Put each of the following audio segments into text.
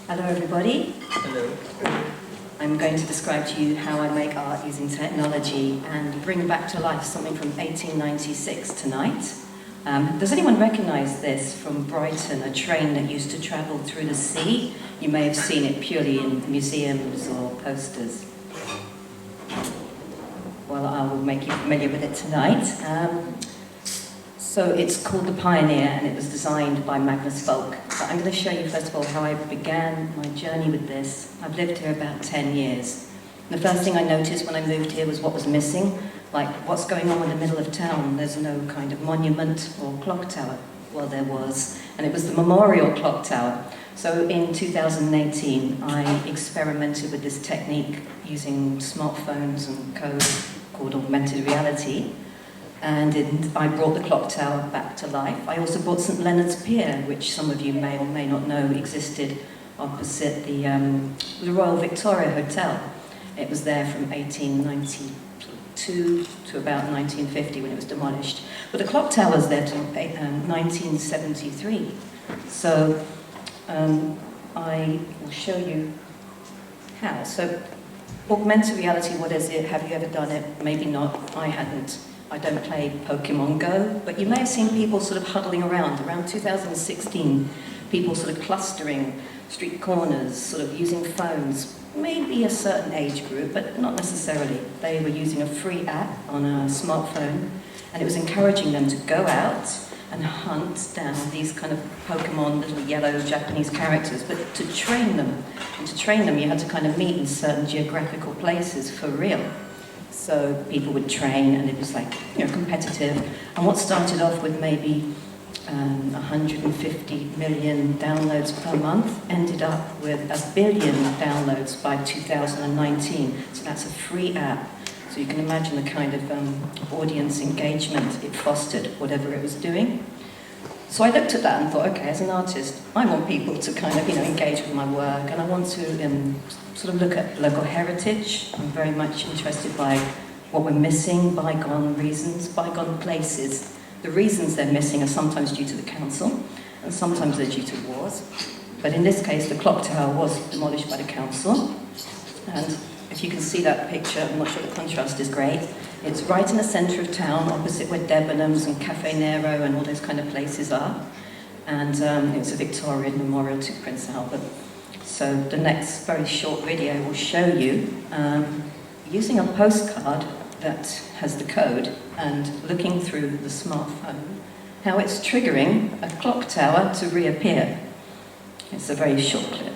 Hello everybody. Hello. I'm going to describe to you how I make art using technology and bring back to life something from 1896 tonight. Does anyone recognise this from Brighton, a train that used to travel through the sea? You may have seen it purely in museums or posters. Well, I will make you familiar with it tonight. So it's called The Pioneer, and it was designed by Magnus Volks. But I'm going to show you first of all how I began my journey with this. I've lived here about 10 years. The first thing I noticed when I moved here was what was missing. Like, what's going on in the middle of town? There's no kind of monument or clock tower. Well, there was, and it was the Memorial Clock Tower. So in 2018, I experimented with this technique using smartphones and code called Augmented Reality. And I brought the clock tower back to life. I also brought St Leonard's Pier, which some of you may or may not know existed opposite the Royal Victoria Hotel. It was there from 1892 to about 1950 when it was demolished. But the clock tower was there till 1973. So I will show you how. So augmented reality, what is it? Have you ever done it? Maybe not. I hadn't. I don't play Pokemon Go, but you may have seen people sort of huddling around 2016, people sort of clustering street corners, sort of using phones, maybe a certain age group, but not necessarily. They were using a free app on a smartphone, and it was encouraging them to go out and hunt down these kind of Pokemon, little yellow Japanese characters, but to train them. And to train them, you had to kind of meet in certain geographical places for real. So people would train, and it was like, competitive. And what started off with maybe 150 million downloads per month ended up with 1 billion downloads by 2019. So that's a free app. So you can imagine the kind of audience engagement it fostered, whatever it was doing. So I looked at that and thought, okay, as an artist, I want people to kind of, engage with my work, and I want to sort of look at local heritage. I'm very much interested by what we're missing, bygone reasons, bygone places. The reasons they're missing are sometimes due to the council, and sometimes they're due to wars. But in this case, the clock tower was demolished by the council. And if you can see that picture, I'm not sure the contrast is great. It's right in the centre of town, opposite where Debenhams and Cafe Nero and all those kind of places are. And it's a Victorian memorial to Prince Albert. So the next very short video will show you, using a postcard that has the code and looking through the smartphone, how it's triggering a clock tower to reappear. It's a very short clip.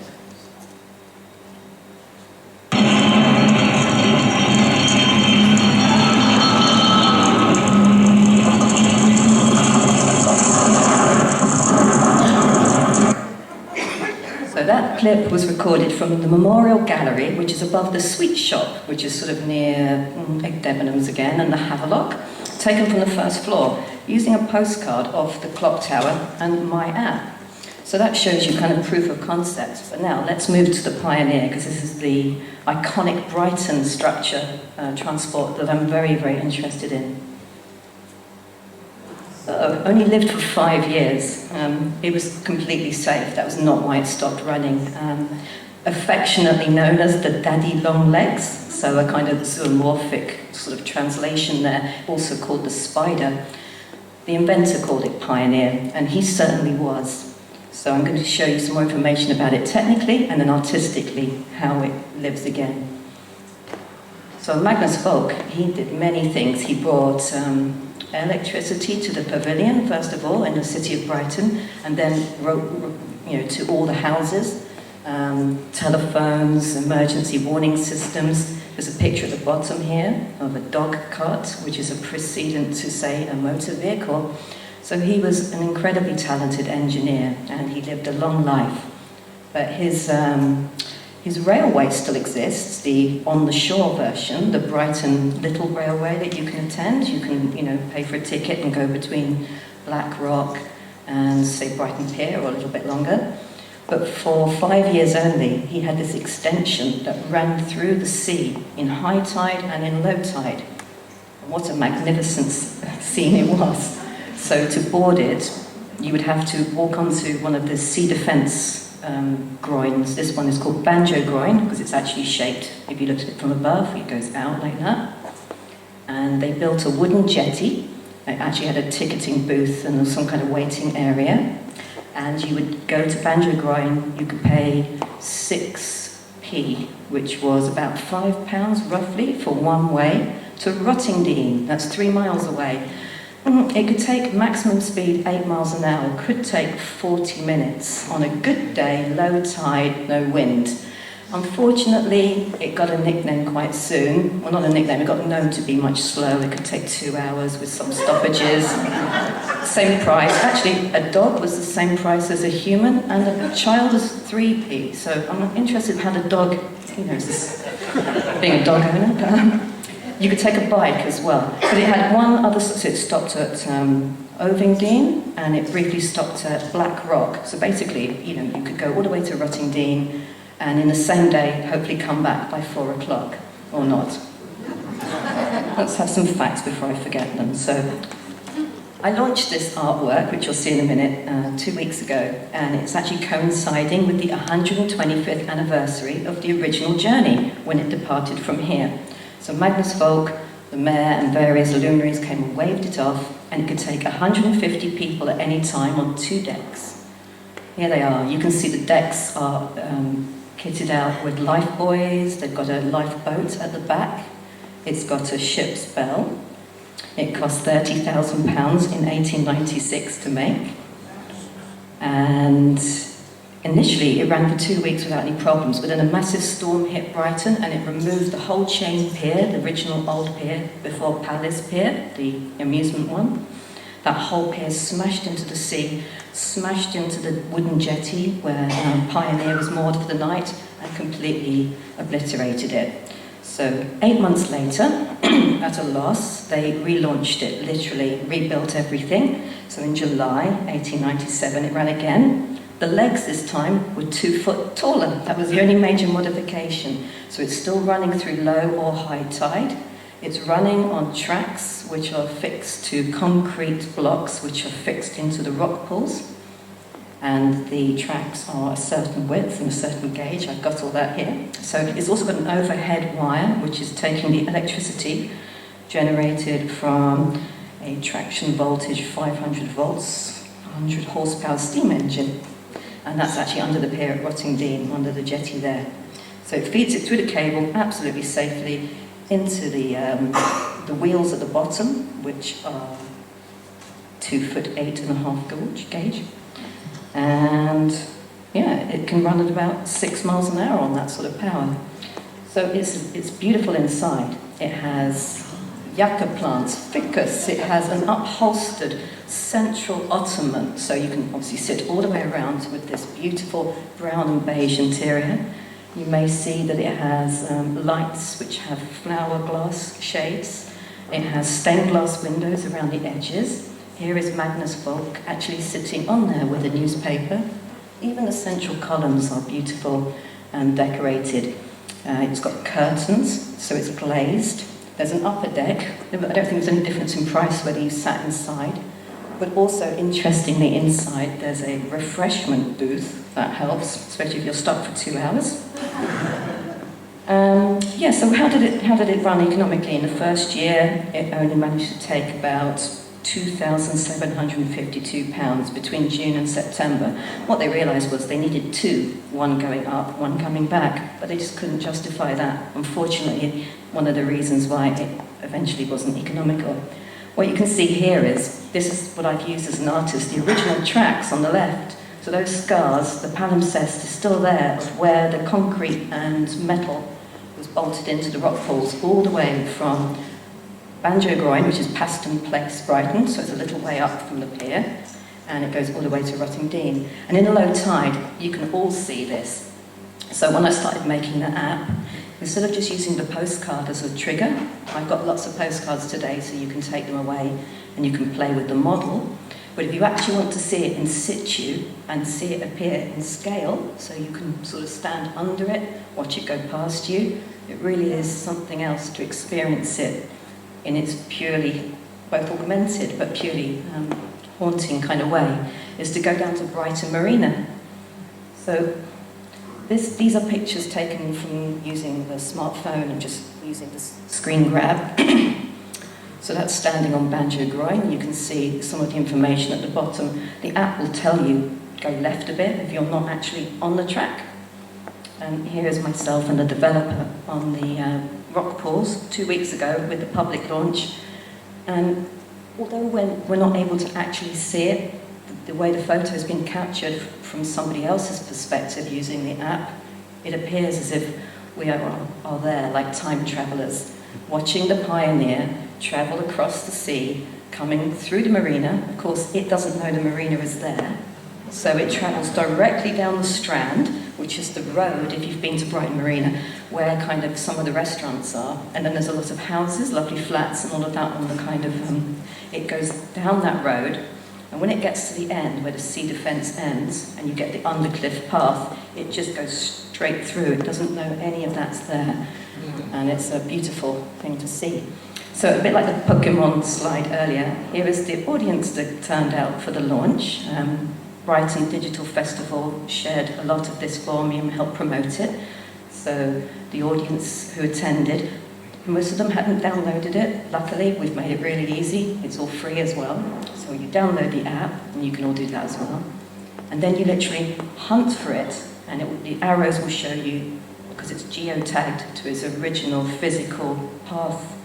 So that clip was recorded from the Memorial Gallery, which is above the sweet shop, which is sort of near Debenhams again, and the Havelock, taken from the first floor, using a postcard of the clock tower and my app. So that shows you kind of proof of concept. But now let's move to the Pioneer, because this is the iconic Brighton structure transport that I'm very, very interested in. Only lived for 5 years. It was completely safe. That was not why it stopped running. Affectionately known as the Daddy Long Legs, so a kind of zoomorphic sort of translation there, also called the Spider. The inventor called it Pioneer, and he certainly was. So I'm going to show you some more information about it technically and then artistically, how it lives again. So Magnus Volks, he did many things. He brought electricity to the pavilion, first of all, in the city of Brighton, and then wrote, to all the houses, telephones, emergency warning systems. There's a picture at the bottom here of a dog cart, which is a precedent to, say, a motor vehicle. So he was an incredibly talented engineer, and he lived a long life. But his railway still exists, the on-the-shore version, the Brighton Little Railway that you can attend. You can, pay for a ticket and go between Black Rock and, say, Brighton Pier, or a little bit longer. But for 5 years only, he had this extension that ran through the sea in high tide and in low tide. What a magnificent scene it was. So to board it, you would have to walk onto one of the sea defence groins. This one is called banjo groin because it's actually shaped, if you look at it from above, it goes out like that. And they built a wooden jetty. It actually had a ticketing booth and some kind of waiting area. And you would go to banjo groin, you could pay 6p, which was about £5 roughly for one way, to Rottingdean. That's 3 miles away. It could take maximum speed 8 miles an hour, could take 40 minutes on a good day, low tide, no wind. Unfortunately, it got a nickname quite soon. Well, not a nickname, it got known to be much slower. It could take 2 hours with some stoppages. Same price. Actually, a dog was the same price as a human, and a child is 3p. So I'm interested in how the dog, being a dog owner, you could take a bike as well. But it had one other, so it stopped at Ovingdean, and it briefly stopped at Black Rock. So basically, you could go all the way to Rottingdean, and in the same day, hopefully come back by 4 o'clock, or not. Let's have some facts before I forget them. So, I launched this artwork, which you'll see in a minute, 2 weeks ago, and it's actually coinciding with the 125th anniversary of the original journey, when it departed from here. So Magnus Volks, the mayor, and various luminaries came and waved it off, and it could take 150 people at any time on 2 decks. Here they are. You can see the decks are kitted out with life buoys. They've got a lifeboat at the back. It's got a ship's bell. It cost £30,000 in 1896 to make. And initially it ran for 2 weeks without any problems, but then a massive storm hit Brighton and it removed the whole chain pier, the original old pier before Palace Pier, the amusement one. That whole pier smashed into the sea, smashed into the wooden jetty where Pioneer was moored for the night, and completely obliterated it. So 8 months later, at a loss, they relaunched it, literally rebuilt everything. So in July 1897 it ran again. The legs this time were 2 foot taller. That was the only major modification. So it's still running through low or high tide. It's running on tracks which are fixed to concrete blocks which are fixed into the rock pools. And the tracks are a certain width and a certain gauge. I've got all that here. So it's also got an overhead wire which is taking the electricity generated from a traction voltage 500 volts, 100 horsepower steam engine. And that's actually under the pier at Rottingdean, under the jetty there. So it feeds it through the cable absolutely safely into the wheels at the bottom, which are 2 foot 8.5 gauge. And yeah, it can run at about 6 miles an hour on that sort of power. So it's beautiful inside. It has yucca plants, ficus. It has an upholstered central ottoman, so you can obviously sit all the way around with this beautiful brown and beige interior. You may see that it has lights which have flower glass shades. It has stained glass windows around the edges. Here is Magnus Volks actually sitting on there with a newspaper. Even the central columns are beautiful and decorated. It's got curtains, so it's glazed. There's an upper deck. I don't think there's any difference in price whether you sat inside. But also, interestingly, inside there's a refreshment booth. That helps, especially if you're stuck for 2 hours. Yeah, so how did it run economically? In the first year, it only managed to take about £2,752 between June and September. What they realised was they needed 2, one going up, one coming back, but they just couldn't justify that. Unfortunately, one of the reasons why it eventually wasn't economical. What you can see here is, this is what I've used as an artist, the original tracks on the left. So those scars, the palimpsest is still there of where the concrete and metal was bolted into the rock pools all the way from Banjo Groin, which is Paston Place, Brighton, so it's a little way up from the pier, and it goes all the way to Rottingdean. And in the low tide, you can all see this. So when I started making the app, instead of just using the postcard as a trigger, I've got lots of postcards today, so you can take them away and you can play with the model. But if you actually want to see it in situ and see it appear in scale, so you can sort of stand under it, watch it go past you, it really is something else to experience it in its purely, both augmented but purely haunting kind of way, is to go down to Brighton Marina. So these are pictures taken from using the smartphone and just using the screen grab. So that's standing on Banjo Groin. You can see some of the information at the bottom. The app will tell you, go left a bit if you're not actually on the track. And here is myself and the developer on the rock pools 2 weeks ago with the public launch. And although we're not able to actually see it, the way the photo has been captured from somebody else's perspective using the app, it appears as if we are there like time travelers, watching the Pioneer travel across the sea, coming through the marina. Of course, it doesn't know the marina is there, so it travels directly down the Strand, which is the road, if you've been to Brighton Marina, where kind of some of the restaurants are. And then there's a lot of houses, lovely flats and all of that on the kind of, it goes down that road. And when it gets to the end, where the sea defence ends, and you get the undercliff path, it just goes straight through. It doesn't know any of that's there. And it's a beautiful thing to see. So a bit like the Pokemon slide earlier, here is the audience that turned out for the launch. Brighton Digital Festival shared a lot of this for me and helped promote it. So the audience who attended, most of them hadn't downloaded it. Luckily, we've made it really easy. It's all free as well. So you download the app, and you can all do that as well. And then you literally hunt for it, and the arrows will show you, because it's geotagged to its original physical path,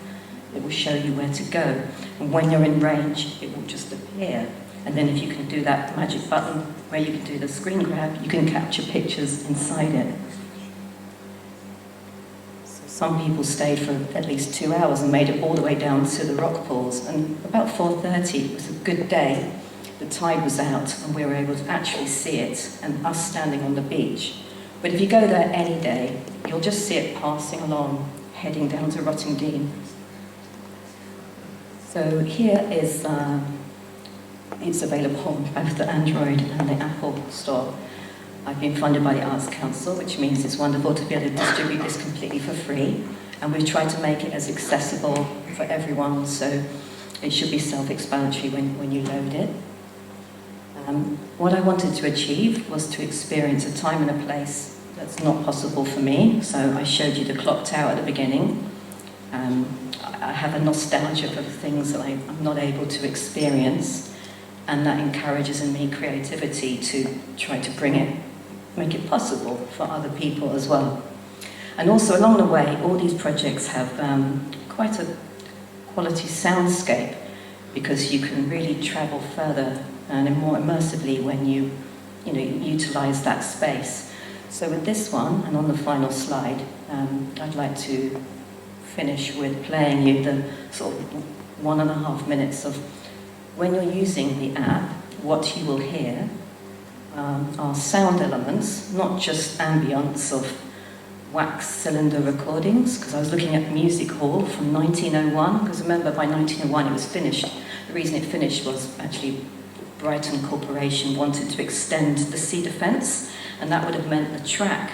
it will show you where to go. And when you're in range, it will just appear. And then if you can do that magic button where you can do the screen grab, you can capture pictures inside it. Some people stayed for at least 2 hours and made it all the way down to the rock pools. And about 4:30, it was a good day. The tide was out and we were able to actually see it and us standing on the beach. But if you go there any day, you'll just see it passing along, heading down to Rottingdean. So here is, it's available on both the Android and the Apple Store. I've been funded by the Arts Council, which means it's wonderful to be able to distribute this completely for free. And we've tried to make it as accessible for everyone, so it should be self-explanatory when you load it. What I wanted to achieve was to experience a time and a place that's not possible for me. So I showed you the clock tower at the beginning. I have a nostalgia for the things that I'm not able to experience, and that encourages in me creativity to try to make it possible for other people as well. And also along the way, all these projects have quite a quality soundscape, because you can really travel further and more immersively when you utilize that space. So with this one, and on the final slide, I'd like to finish with playing you the sort of 1.5 minutes of when you're using the app, what you will hear are sound elements, not just ambience of wax cylinder recordings, because I was looking at Music Hall from 1901, because remember by 1901 it was finished. The reason it finished was actually Brighton Corporation wanted to extend the sea defence, and that would have meant the track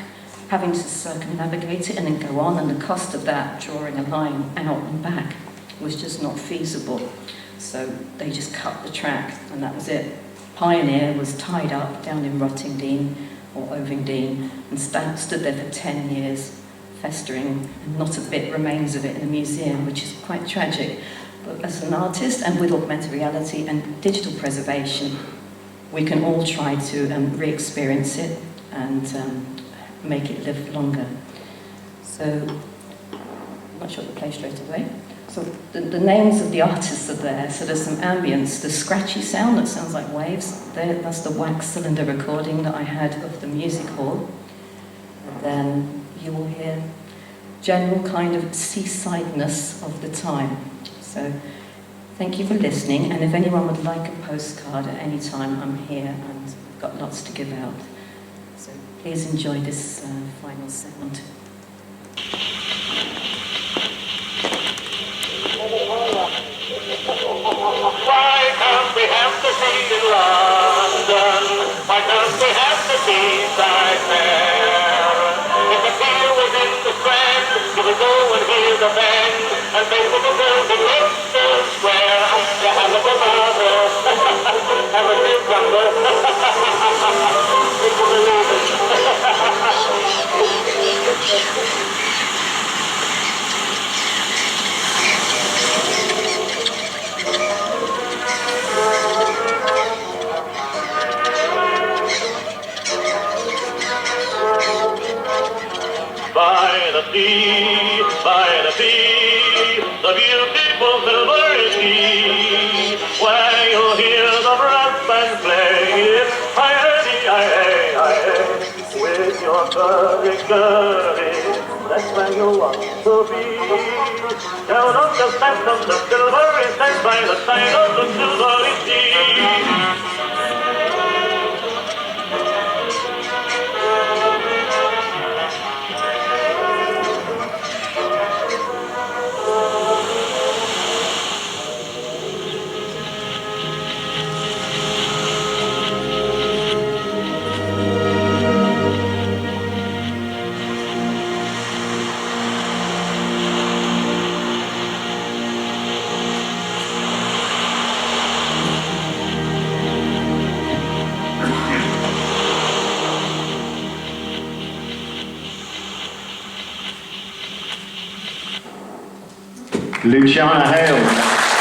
having to circumnavigate it and then go on, and the cost of that, drawing a line out and back, was just not feasible. So they just cut the track, and that was it. Pioneer was tied up down in Rottingdean or Ovingdean and stood there for 10 years, festering, and not a bit remains of it in a museum, which is quite tragic. But as an artist, and with augmented reality and digital preservation, we can all try to re-experience it and make it live longer. So, I'm not sure to play straight away. So the names of the artists are there. So there's some ambience, the scratchy sound that sounds like waves. That's the wax cylinder recording that I had of the Music Hall. And then you will hear general kind of seasideness of the time. So thank you for listening. And if anyone would like a postcard at any time, I'm here and I've got lots to give out. So please enjoy this final sound. Why can't we have the sea in London? Why can't we have the seaside there? If the pier was in the Strand, you would go and hear the band, and people would go to Leicester Square to have a Bavard, have a cucumber. People believe it. by the sea, the beautiful silvery sea, where you'll hear the brass band play, hi-hey, with your curly, that's where you want to be. Down on the sands of the silvery sands by the side of the silvery sea. Luciana Haill.